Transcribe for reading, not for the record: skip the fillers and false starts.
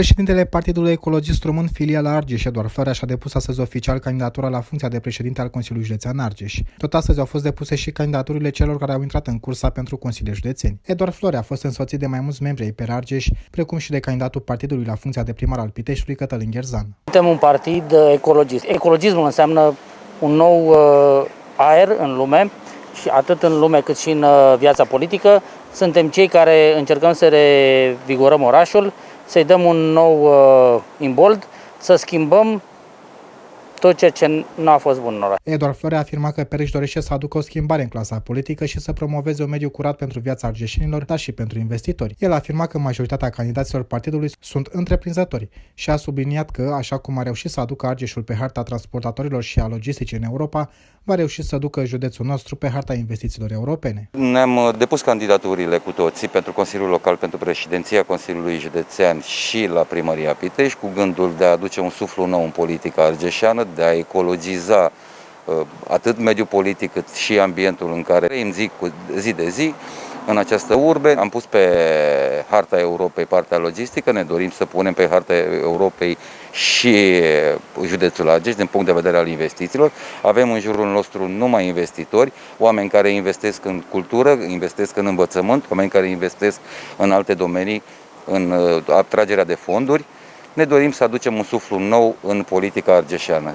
Președintele Partidului Ecologist Român, filiala Argeș, Eduard Florea, și-a depus astăzi oficial candidatura la funcția de președinte al Consiliului Județean Argeș. Tot astăzi au fost depuse și candidaturile celor care au intrat în cursa pentru consilieri județeni. Eduard Florea a fost însoțit de mai mulți membri ai PR Argeș, precum și de candidatul partidului la funcția de primar al Piteștiului, Cătălin Gherzan. Suntem un partid ecologist. Ecologismul înseamnă un nou aer în lume, și atât în lume cât și în viața politică. Suntem cei care încercăm să revigorăm orașul, să-i dăm un nou imbold, să schimbăm tot ceea ce nu a fost bun în oraș. Eduard Florea a afirmat că PR își dorește să aducă o schimbare în clasa politică și să promoveze un mediu curat pentru viața argeșenilor, dar și pentru investitori. El a afirmat că majoritatea candidaților partidului sunt întreprinzători și a subliniat că, așa cum a reușit să aducă Argeșul pe harta transportatorilor și a logisticii în Europa, va reuși să ducă județul nostru pe harta investițiilor europene. Ne-am depus candidaturile cu toții pentru Consiliul Local, pentru președinția Consiliului Județean și la Primăria Pitești, cu gândul de a aduce un suflu nou în politica argeșeană, de a ecologiza atât mediul politic cât și ambientul în care trăim zi de zi în această urbe. Am pus pe harta Europei partea logistică, ne dorim să punem pe harta Europei și județul Argeș din punct de vedere al investițiilor. Avem în jurul nostru numai investitori, oameni care investesc în cultură, investesc în învățământ, oameni care investesc în alte domenii, în atragerea de fonduri. Ne dorim să aducem un suflu nou în politica argeșeană.